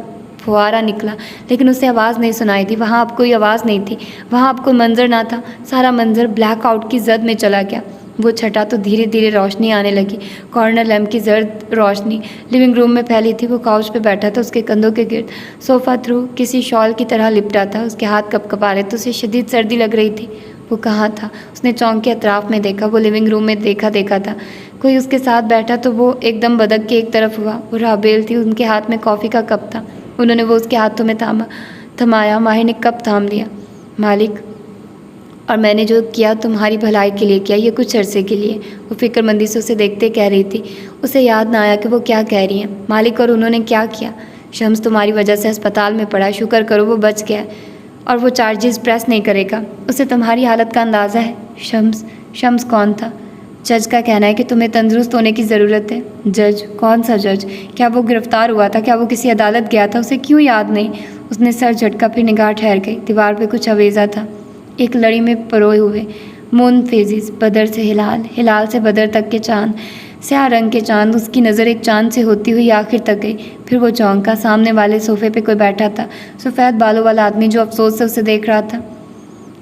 پھوارا نکلا، لیکن اسے آواز نہیں سنائی دی۔ وہاں اب کوئی آواز نہیں تھی، وہاں اب کوئی منظر نہ تھا، سارا منظر بلیک آؤٹ کی زد میں چلا گیا۔ وہ چھٹا تو دھیرے دھیرے روشنی آنے لگی، کارنر لیمپ کی زرد روشنی لیونگ روم میں پھیلی تھی۔ وہ کاؤچ پہ بیٹھا تھا، اس کے کندھوں کے گرد صوفہ تھرو کسی شال کی طرح لپٹا تھا، اس کے ہاتھ کپ کپا رہے تھے، اسے شدید سردی لگ رہی تھی۔ وہ کہاں تھا؟ اس نے چونک کے اطراف میں دیکھا، وہ لیونگ روم میں دیکھا تھا، کوئی اس کے ساتھ بیٹھا تو وہ ایک دم بدک کے ایک طرف ہوا۔ وہ رابیل تھی، ان کے ہاتھ میں کافی کا کپ تھا، انہوں نے وہ اس کے ہاتھوں میں تھمایا۔ ماہر نے کپ تھام لیا۔ مالک، اور میں نے جو کیا تمہاری بھلائی کے لیے کیا، یہ کچھ عرصے کے لیے، وہ فکر مندی سے اسے دیکھتے کہہ رہی تھی۔ اسے یاد نہ آیا کہ وہ کیا کہہ رہی ہیں۔ مالک، اور انہوں نے کیا کیا؟ شمس تمہاری وجہ سے ہسپتال میں پڑا، شکر کرو وہ بچ گیا، اور وہ چارجز پریس نہیں کرے گا۔ اسے تمہاری حالت کا اندازہ ہے؟ شمس کون تھا؟ جج کا کہنا ہے کہ تمہیں تندرست ہونے کی ضرورت ہے۔ جج؟ کون سا جج؟ کیا وہ گرفتار ہوا تھا؟ کیا وہ کسی عدالت گیا تھا؟ اسے کیوں یاد نہیں؟ اس نے سر جھٹکا، پھر نگاہ ٹھہر گئی۔ دیوار پہ کچھ اویزا تھا، ایک لڑی میں پروئے ہوئے مون فیزز، بدر سے ہلال، ہلال سے بدر تک کے چاند، سیاہ رنگ کے چاند۔ اس کی نظر ایک چاند سے ہوتی ہوئی آخر تک گئی، پھر وہ چونکا۔ سامنے والے صوفے پہ کوئی بیٹھا تھا، سفید بالوں والا آدمی جو افسوس سے اسے دیکھ رہا تھا۔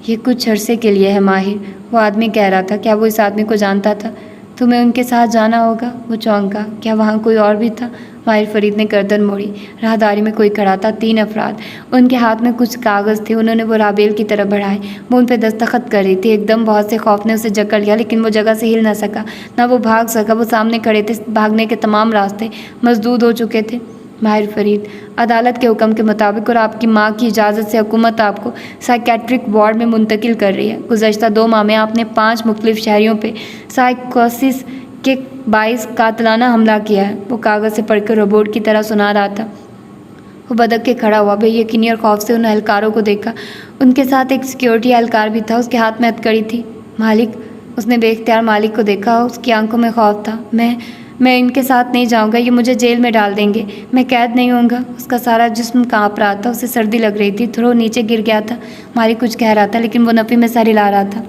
یہ کچھ عرصے کے لیے ہے ماہر، وہ آدمی کہہ رہا تھا۔ کیا وہ اس آدمی کو جانتا تھا؟ تمہیں ان کے ساتھ جانا ہوگا، وہ چونکا۔ کیا وہاں کوئی اور بھی تھا؟ ماہر فرید نے گردن موڑی۔ راہداری میں کوئی کھڑا تھا، 3 افراد، ان کے ہاتھ میں کچھ کاغذ تھے، انہوں نے وہ رابیل کی طرف بڑھائے، وہ ان پہ دستخط کر رہی تھی۔ ایک دم بہت سے خوف نے اسے جکڑ لیا، لیکن وہ جگہ سے ہل نہ سکا، نہ وہ بھاگ سکا۔ وہ سامنے کھڑے تھے، بھاگنے کے تمام راستے مسدود ہو چکے تھے۔ ماہر فرید، عدالت کے حکم کے مطابق اور آپ کی ماں کی اجازت سے حکومت آپ کو سائیکیٹرک وارڈ میں منتقل کر رہی ہے۔ گزشتہ 2 ماہ میں آپ نے 5 مختلف شہریوں پہ سائیکوسس کے باعث قاتلانہ حملہ کیا ہے۔ وہ کاغذ سے پڑھ کر روبوٹ کی طرح سنا رہا تھا۔ وہ بدک کے کھڑا ہوا، بے یقینی اور خوف سے ان اہلکاروں کو دیکھا۔ ان کے ساتھ ایک سیکیورٹی اہلکار بھی تھا، اس کے ہاتھ میں ہتھکڑی تھی۔ مالک، اس نے بے اختیار مالک کو دیکھا، اس کی آنکھوں میں خوف تھا۔ میں ان کے ساتھ نہیں جاؤں گا، یہ مجھے جیل میں ڈال دیں گے، میں قید نہیں ہوں گا۔ اس کا سارا جسم کانپ رہا تھا، اسے سردی لگ رہی تھی، تھوڑا نیچے گر گیا تھا۔ مالک کچھ کہہ رہا تھا، لیکن وہ نفی میں سر ہلا رہا تھا۔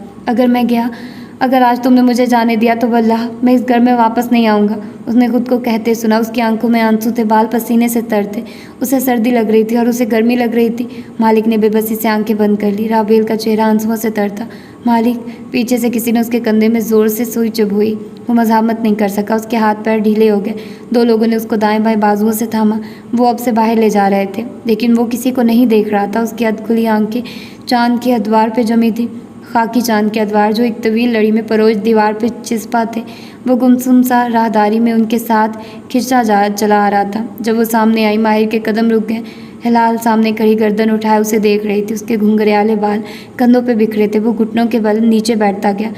اگر آج تم نے مجھے جانے دیا تو واللہ میں اس گھر میں واپس نہیں آؤں گا، اس نے خود کو کہتے سنا۔ اس کی آنکھوں میں آنسو تھے، بال پسینے سے تر تھے، اسے سردی لگ رہی تھی اور اسے گرمی لگ رہی تھی۔ مالک نے بے بسی سے آنکھیں بند کر لی۔ رابیل کا چہرہ آنسوؤں سے تر تھا۔ مالک، پیچھے سے کسی نے اس کے کندھے میں زور سے سوئی چبھوئی۔ وہ مزاحمت نہیں کر سکا، اس کے ہاتھ پیر ڈھیلے ہو گئے۔ 2 لوگوں نے اس کو دائیں بائیں بازوؤں سے تھاما، وہ اب سے باہر لے جا رہے تھے، لیکن وہ کسی کو نہیں دیکھ رہا تھا۔ اس کی ادھ کھلی آنکھیں چاند کے ادوار پہ جمی تھی، خاکی چاند کے ادوار جو ایک طویل لڑی میں پروئے دیوار پہ چسپاں تھے۔ وہ گمسم سا راہداری میں ان کے ساتھ کھنچا چلا آ رہا تھا۔ جب وہ سامنے آئی، ماہر کے قدم رک گئے۔ ہلال سامنے کھڑی گردن اٹھائے اسے دیکھ رہی تھی، اس کے گھنگریالے بال کندھوں پہ بکھرے تھے، وہ گھٹنوں کے بل نیچے بیٹھتا گیا۔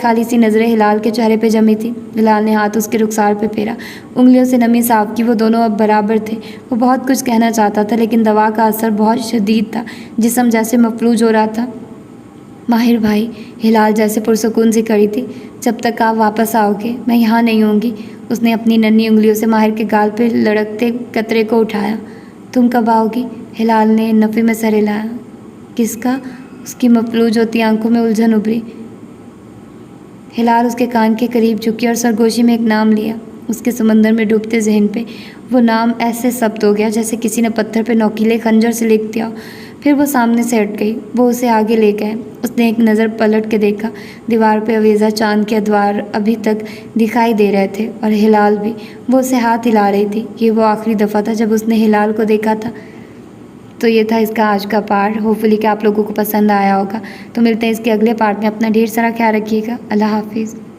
خالی سی نظریں ہلال کے چہرے پہ جمی تھی۔ ہلال نے ہاتھ اس کے رخسار پہ پھیرا، انگلیوں سے نمی صاف کی۔ وہ دونوں اب برابر تھے۔ وہ بہت کچھ کہنا چاہتا تھا، لیکن دوا کا اثر بہت شدید تھا، جسم جیسے مفلوج ہو رہا تھا۔ ماہر بھائی، ہلال جیسے پرسکون سی کھڑی تھی، جب تک آپ واپس آؤ گے میں یہاں نہیں ہوں گی۔ اس نے اپنی ننھی انگلیوں سے ماہر کے گال پہ لڑکتے قطرے کو اٹھایا۔ تم کب آؤ گی؟ ہلال نے نفی میں سر ہلایا۔ کس کا؟ اس کی مفلوج ہوتی آنکھوں میں الجھن ابھری۔ ہلال اس کے کان کے قریب جھکی اور سرگوشی میں ایک نام لیا۔ اس کے سمندر میں ڈوبتے ذہن پہ وہ نام ایسے ثبت ہو گیا جیسے کسی نے پتھر پہ نوکیلے خنجر سے لکھ دیا۔ پھر وہ سامنے سے ہٹ گئی، وہ اسے آگے لے گئے۔ اس نے ایک نظر پلٹ کے دیکھا، دیوار پہ اویزا چاند کے ادوار ابھی تک دکھائی دے رہے تھے، اور ہلال بھی۔ وہ اسے ہاتھ ہلا رہی تھی۔ یہ وہ آخری دفعہ تھا جب اس نے ہلال کو دیکھا تھا۔ تو یہ تھا اس کا آج کا پارٹ۔ ہوپفلی کہ آپ لوگوں کو پسند آیا ہوگا۔ تو ملتے ہیں اس کے اگلے پارٹ میں۔ اپنا ڈھیر سارا خیال رکھیے گا۔ اللہ حافظ۔